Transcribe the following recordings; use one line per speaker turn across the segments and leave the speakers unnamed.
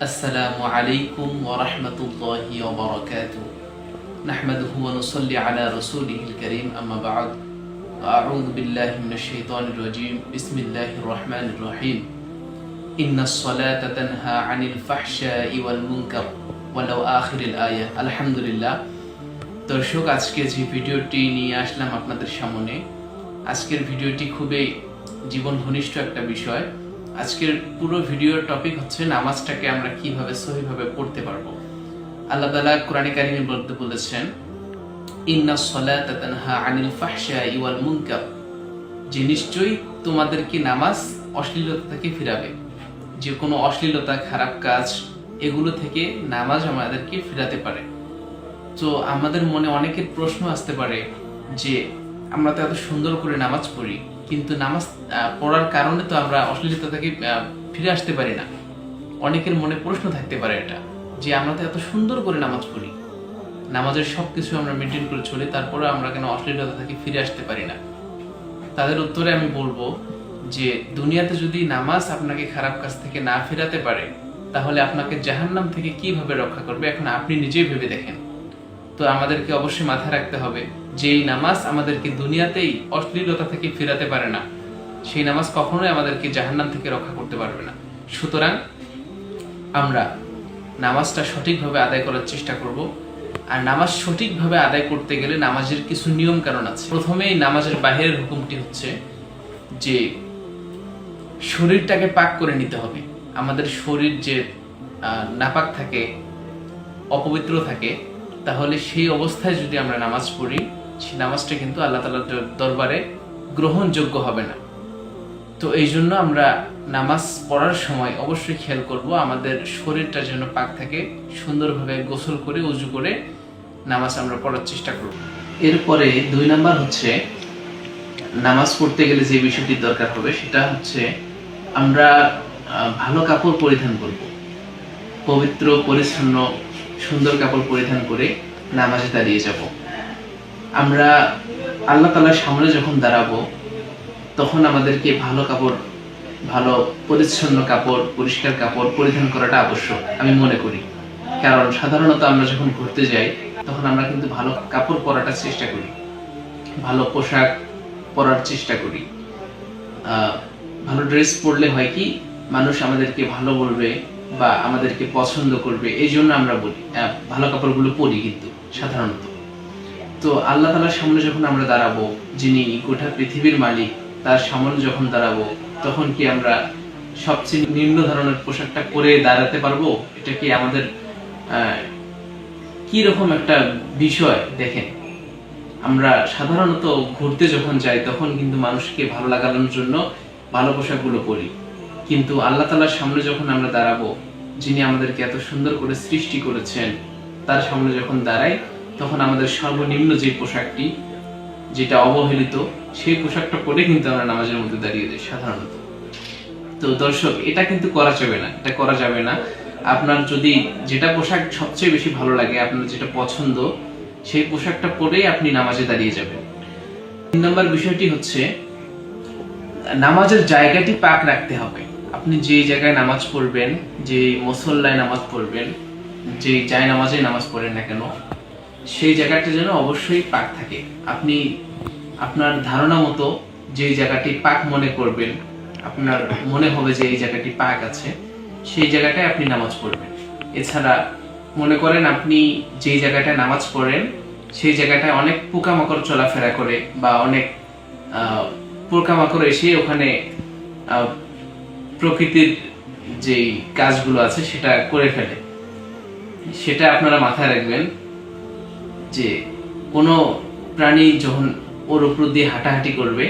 আসসালামু আলাইকুম ওয়া রাহমাতুল্লাহি ওয়া বারাকাতুহু নাহমাদুহু ওয়া নুসাল্লি আলা রাসূলিহিল কারীম আম্মা বা'দ আউযু বিল্লাহি মিনাশ শাইতানির রাজীম বিসমিল্লাহির রহমানির রহিম ইন্নাস সালাতা তানহা আনিল ফাহশাই ওয়াল মুনকার ওয়ালাউ আখিরিল আয়াহ। আলহামদুলিল্লাহ। দর্শক, আজকে যে ভিডিওটি নিয়ে আসলাম আপনাদের সামনে, আজকের ভিডিওটি খুবই জীবন ঘনিষ্ঠ একটা বিষয়। আজকের পুরো ভিডিওর টপিক হচ্ছে নামাজটাকে আমরা কিভাবে সহিভাবে পড়তে পারবো। আল্লাহ তাআলা কোরআনে কারিমে বলেছেন, ইন্নাস সালাতা তানহা আনিল ফাহশাই ওয়াল মুনকার, যে নিশ্চয়ই তোমাদেরকে নামাজ অশ্লীলতা থেকে ফিরাবে। যে কোনো অশ্লীলতা, খারাপ কাজ, এগুলো থেকে নামাজ আমাদেরকে ফিরাতে পারে। তো আমাদের মনে অনেকের প্রশ্ন আসতে পারে যে আমরা তো এত সুন্দর করে নামাজ পড়ি, কিন্তু নামাজ পড়ার কারণে তো আমরা অশ্লীলতা থেকে ফিরে আসতে পারি না। অনেকের মনে প্রশ্ন থাকতে পারে এটা, যে আমরা তো এত সুন্দর করে নামাজ পড়ি, নামাজের সবকিছু আমরা মেনটেন করে চলি, তারপরে আমরা কেন অশ্লীলতা থেকে ফিরে আসতে পারি না। তাদের উত্তরে আমি বলবো যে দুনিয়াতে যদি নামাজ আপনাকে খারাপ কাজ থেকে না ফেরাতে পারে, তাহলে আপনাকে জাহান্নাম থেকে কিভাবে রক্ষা করবে, এখন আপনি নিজেই ভেবে দেখেন। তো আমাদেরকে অবশ্যই মাথায় রাখতে হবে যে এই নামাজ আমাদেরকে দুনিয়াতেই অশ্লীলতা থেকে ফেরাতে পারে না, সেই নামাজ কখনোই আমাদেরকে জাহান্নাম থেকে রক্ষা করতে পারবে না। সুতরাং আমরা নামাজটা সঠিকভাবে আদায় করার চেষ্টা করব। আর নামাজ সঠিকভাবে আদায় করতে গেলে নামাজের কিছু নিয়ম কারণ আছে। প্রথমেই নামাজের বাহিরের হুকুমটি হচ্ছে যে শরীরটাকে পাক করে নিতে হবে। আমাদের শরীর যে নাপাক থাকে, অপবিত্র থাকে, তাহলে সেই অবস্থায় যদি আমরা নামাজ পড়ি, সেই নামাজটা কিন্তু আল্লাহ তাআলার দরবারে গ্রহণযোগ্য হবে না। তো এই জন্য আমরা নামাজ পড়ার সময় অবশ্যই খেয়াল করব আমাদের শরীরটা যেন পাক থাকে। সুন্দরভাবে গোসল করে, ওযু করে নামাজ আমরা পড়ার চেষ্টা করব। এরপরে 2 নাম্বার হচ্ছে, নামাজ পড়তে গেলে যে বিষয়টি দরকার হবে সেটা হচ্ছে আমরা ভালো কাপড় পরিধান করব। পবিত্র, পরিচ্ছন্ন, সুন্দর কাপড় পরিধান করে নামাজে দাঁড়িয়ে যাব। আমরা আল্লাহ তাআলার সামনে যখন দাঁড়াবো, তখন আমাদেরকে ভালো কাপড়, ভালো পরিচ্ছন্ন কাপড়, পরিষ্কার কাপড় পরিধান করাটা আবশ্যক আমি মনে করি। কারণ সাধারণত আমরা যখন ঘুরতে যাই, তখন আমরা কিন্তু ভালো কাপড় পরাটার চেষ্টা করি, ভালো পোশাক পরার চেষ্টা করি। ভালো ড্রেস পরলে হয় কি, মানুষ আমাদেরকে ভালো বলবে বা আমাদেরকে পছন্দ করবে, এই জন্য আমরা বলি ভালো কাপড়গুলো পরি। কিন্তু সাধারণত তো আল্লাহ তাআলার সামনে যখন আমরা দাঁড়াবো, যিনি গোটা পৃথিবীর মালিক, তার সামনে যখন দাঁড়াবো, তখন কি আমরা সবচেয়ে নিম্ন ধরনের পোশাকটা পরে দাঁড়াতে পারবো? এটা কি আমাদের কি রকম একটা বিষয় দেখেন। আমরা সাধারণত ঘুরতে যখন যাই, তখন কিন্তু মানুষকে ভালো লাগানোর জন্য ভালো পোশাকগুলো পরি, কিন্তু আল্লাহ তাআলার সামনে যখন আমরা দাঁড়াবো, যিনি আমাদেরকে এত সুন্দর করে সৃষ্টি করেছেন, তার সামনে যখন দাঁড়াই, তখন আমাদের সর্বনিম্ন যে পোশাকটি, যেটা অবহেলিত, সেই পোশাকটা পরে কিন্তু আমরা নামাজের মধ্যে দাঁড়িয়ে যাই সাধারণত। তো দর্শক, এটা কিন্তু করা যাবে না, এটা করা যাবে না। আপনার যদি যেটা পোশাক সবচেয়ে বেশি ভালো লাগে, আপনার যেটা পছন্দ, সেই পোশাকটা পরেই আপনি নামাজে দাঁড়িয়ে যাবেন। 3 নম্বর বিষয়টি হচ্ছে নামাজের জায়গাটি পাক রাখতে হবে। আপনি যে জায়গায় নামাজ পড়বেন, যে মুসল্লায় নামাজ পড়বেন, যে জায় নামাজে নামাজ পড়েন না কেন, সেই জায়গাটা যেন অবশ্যই পাক থাকে। আপনি আপনার ধারণা মতো যে জায়গাটি পাক মনে করবেন, আপনার মনে হবে যে এই জায়গাটি পাক আছে, সেই জায়গাটায় আপনি নামাজ পড়বেন। এছাড়া মনে করেন আপনি যেই জায়গাটায় নামাজ পড়েন, সেই জায়গাটায় অনেক পোকামাকড় চলাফেরা করে, বা অনেক পোকামাকড় এসে ওখানে প্রকৃতির যেই কাজগুলো আছে সেটা করে ফেলে। সেটা আপনারা মাথায় রাখবেন যে কোনো প্রাণী যখন ওর উপর দিয়ে হাঁটাহাঁটি করবে,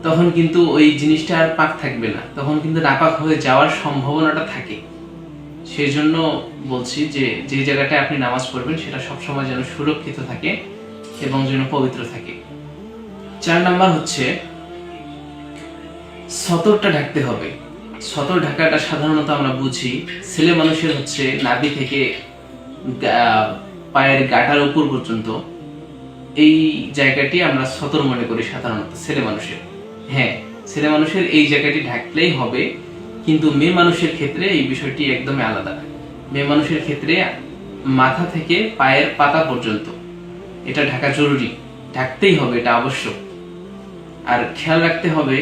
তখন কিন্তু ওই জিনিসটা আর পাক থাকবে না, তখন কিন্তু নাপাক হয়ে যাওয়ার সম্ভাবনাটা থাকে। সেই জন্য বলছি যে যে জায়গাটায় আপনি নামাজ পড়বেন, সেটা সবসময় যেন সুরক্ষিত থাকে এবং যেন পবিত্র থাকে। 4 নাম্বার হচ্ছে সতরটা ঢাকতে হবে। সতর ঢাকাটা সাধারণত আমরা বুঝি, ছেলে মানুষের হচ্ছে নাভি থেকে পায়ের গাটার উপর পর্যন্ত, এই জায়গাটি আমরা সতর মনে করি সাধারণত ছেলে মানুষের। হ্যাঁ, ছেলে মানুষের এই জায়গাটি ঢাকলেই হবে, কিন্তু মেয়ে মানুষের ক্ষেত্রে এই বিষয়টি একদমই আলাদা। মেয়ে মানুষের ক্ষেত্রে মাথা থেকে পায়ের পাতা পর্যন্ত এটা ঢাকা জরুরি, ঢাকতেই হবে, এটা আবশ্যক। আর খেয়াল রাখতে হবে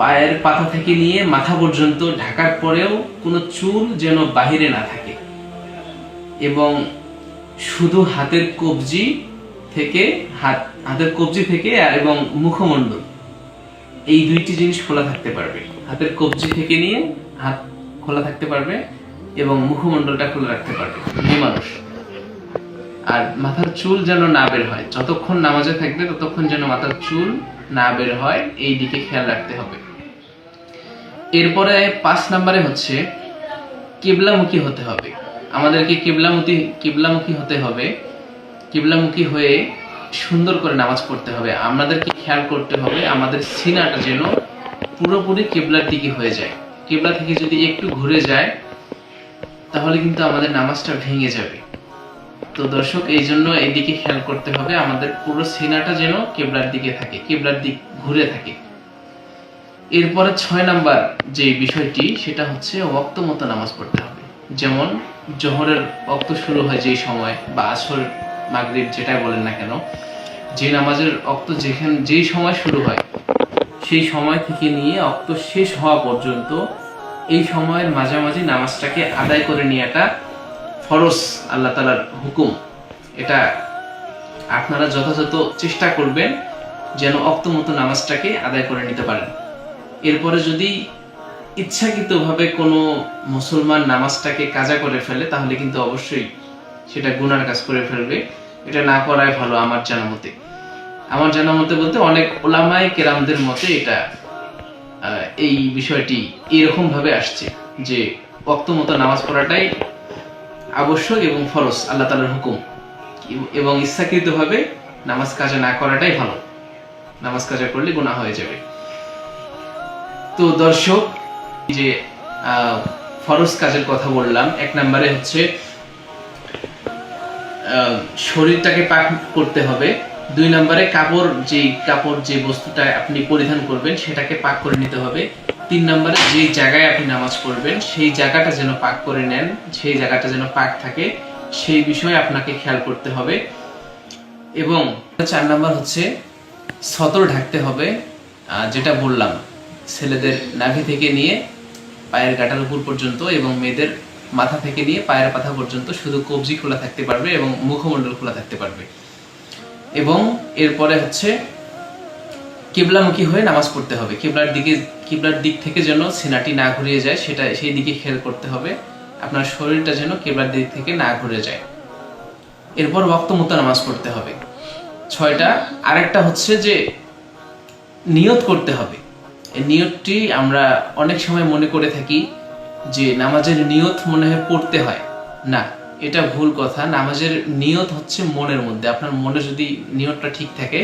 পায়ের পাতা থেকে নিয়ে মাথা পর্যন্ত ঢাকার পরেও কোনো চুল যেন বাহিরে না থাকে, এবং শুধু হাতের কবজি থেকে এবং মুখমণ্ডল, এই দুইটি জিনিস খোলা থাকতে পারবে। হাতের কবজি থেকে নিয়ে হাত খোলা থাকতে পারবে এবং মুখমণ্ডলটা খোলা রাখতে পারবে মেয়ে মানুষ। আর মাথার চুল যেন না বের হয়, যতক্ষণ নামাজে থাকবে ততক্ষণ যেন মাথার চুল না বের হয়, এই দিকে খেয়াল রাখতে হবে। এরপরে 5 নম্বরে হচ্ছে কিবলামুখী হতে হবে। আমাদেরকে কিবলামুখী হতে হবে। কিবলামুখী হয়ে সুন্দর করে নামাজ পড়তে হবে। আমাদেরকে খেয়াল করতে হবে আমাদের সিনাটা যেন পুরোপুরি কিবলার দিকে হয়ে যায়। কিবলা থেকে যদি একটু ঘুরে যায় তাহলে কিন্তু আমাদের নামাজটা ভেঙে যাবে। তো দর্শক, এই জন্য এইদিকে খেয়াল করতে হবে, আমাদের পুরো সিনাটা যেন কিবলার দিকে থাকে, কিবলার দিক ঘুরে থাকে। এরপরে 6 নাম্বার যে বিষয়টি, সেটা হচ্ছে ওয়াক্ত মতো নামাজ পড়তে হবে। যেমন জোহরের ওয়াক্ত শুরু হয় যেই সময়, বা আসর, মাগরিব, যেটাই বলেন না কেন, যে নামাজের ওয়াক্ত যেই সময় শুরু হয় সেই সময় থেকে নিয়ে ওয়াক্ত শেষ হওয়া পর্যন্ত এই সময়ের মাঝামাঝি নামাজটাকে আদায় করে নেওয়াটা ফরজ, আল্লাহ তাআলার হুকুম। এটা আপনারা যথাযথ চেষ্টা করবেন যেন ওয়াক্ত মতো নামাজটাকে আদায় করে নিতে পারেন। এরপরে যদি ইচ্ছাকৃতভাবে কোনো মুসলমান নামাজটাকে কাজা করে ফেলে তাহলে কিন্তু অবশ্যই সেটা গুনার কাজ করে ফেলবে। এটা না করাই ভালো আমার জানা মতে। আমার জানা মতে বলতে অনেক ওলামায়ে কেরামদের মতে এটা এই বিষয়টি এরকম ভাবে আসছে যে ওয়াক্ত মতো নামাজ পড়াটাই আবশ্যক এবং ফরজ, আল্লাহ তাআলার হুকুম, এবং ইচ্ছাকৃতভাবে নামাজ কাজা না করাটাই ভালো। নামাজ কাজা করলে গুনাহ হয়ে যাবে। তো দর্শক, যে ফরজ কাজের কথা বললাম, 1 নম্বরে হচ্ছে শরীরটাকে পাক করতে হবে। 2 নম্বরে কাপড় যে বস্তুটা আপনি পরিধান করবেন সেটাকে পাক করে নিতে হবে। 3 নম্বরে যে জায়গায় আপনি নামাজ পড়বেন সেই জায়গাটা যেন পাক করে নেন, সেই জায়গাটা যেন পাক থাকে, সেই বিষয়ে আপনাকে খেয়াল করতে হবে। এবং 4 নম্বর হচ্ছে সতর ঢাকতে হবে। যেটা বললাম, ছেলেদের নাভি থেকে নিয়ে পায়ের গাঁটার উপর পর্যন্ত এবং মেয়েদের মাথা থেকে নিয়ে পায়ের পাতা পর্যন্ত শুধু কবজি খোলা থাকতে পারবে এবং মুখমণ্ডল খোলা থাকতে পারবে। এবং এরপরে হচ্ছে কিবলামুখী হয়ে নামাজ পড়তে হবে। কিবলার দিক থেকে যেন সিনাটি না ঘুরিয়ে যায়, সেই দিকে খেয়াল করতে হবে। আপনার শরীরটা যেন কিবলার দিক থেকে না ঘুরে যায়। এরপর ওয়াক্ত মতো নামাজ পড়তে হবে। 6টা। আরেকটা হচ্ছে যে নিয়ত করতে হবে। এই নিয়তটি আমরা অনেক সময় মনে করে থাকি যে নামাজের নিয়ত মনে হয় পড়তে হয়। না, এটা ভুল কথা। নামাজের নিয়ত হচ্ছে মনের মধ্যে। আপনার মনে যদি নিয়তটা ঠিক থাকে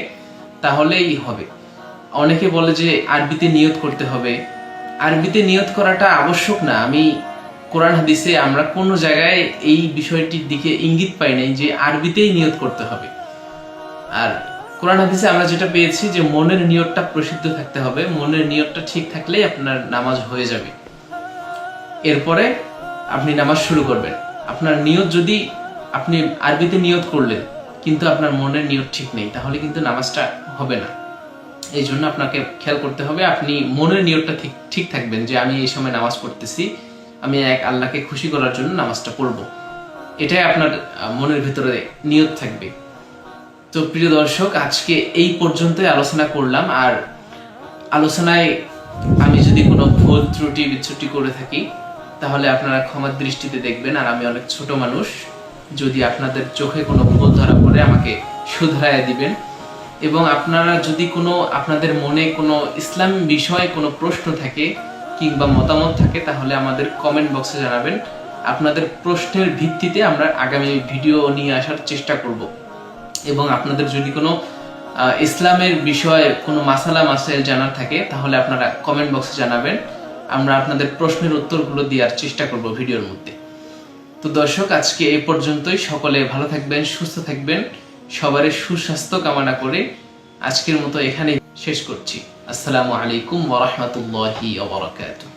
তাহলেই হবে। অনেকে বলে যে আরবিতে নিয়ত করতে হবে। আরবিতে নিয়ত করাটা আবশ্যক না। আমি কোরআন হাদিসে আমরা কোনো জায়গায় এই বিষয়টির দিকে ইঙ্গিত পাই নাই যে আরবিতেই নিয়ত করতে হবে। আর কোরআন হাদিসে আমরা যেটা পেয়েছি যে মনের নিয়তটা প্রসিদ্ধ থাকতে হবে। মনের নিয়তটা ঠিক থাকলেই আপনার নামাজ হয়ে যাবে। এরপরে আপনি নামাজ শুরু করবেন। আপনার নিয়ত, যদি আপনি আরবিতে নিয়ত করলেন কিন্তু আপনার মনের নিয়ত ঠিক নেই, তাহলে কিন্তু নামাজটা হবে না। এই জন্য আপনাকে খেয়াল করতে হবে আপনি মনের নিয়তটা ঠিক থাকবেন যে আমি এই সময় নামাজ পড়তেছি, আমি এক আল্লাহকে খুশি করার জন্য নামাজটা পড়ব। এটাই আপনার মনের ভিতরে নিয়ত থাকবে। তো প্রিয় দর্শক, আজকে এই পর্যন্তই আলোচনা করলাম। আর আলোচনায় আমি যদি কোনো ভুল ত্রুটি বিচ্যুতি করে থাকি তাহলে আপনারা ক্ষমার দৃষ্টিতে দেখবেন। আর আমি অনেক ছোট মানুষ, যদি আপনাদের চোখে কোনো ভুল ধরা পড়ে আমাকে শুধরাইয়া দিবেন। এবং আপনারা যদি আপনাদের মনে কোনো ইসলাম বিষয়ে কোনো প্রশ্ন থাকে কিংবা মতামত থাকে তাহলে আমাদের কমেন্ট বক্সে জানাবেন। আপনাদের প্রশ্নের ভিত্তিতে আমরা আগামী ভিডিও নিয়ে আসার চেষ্টা করব। এবং আপনাদের যদি কোনো ইসলামের বিষয়ে কোনো মাসাইল জানার থাকে তাহলে আপনারা কমেন্ট বক্সে জানাবেন। আমরা আপনাদের প্রশ্নের উত্তরগুলো দেওয়ার চেষ্টা করব ভিডিওর মধ্যে। তো দর্শক, আজকে এই পর্যন্তই। সকলে ভালো থাকবেন, সুস্থ থাকবেন। সবারই সুস্বাস্থ্য কামনা করে আজকের মতো এখানেই শেষ করছি। আসসালামু আলাইকুম ওয়া রাহমাতুল্লাহি ওয়া বারাকাতুহু।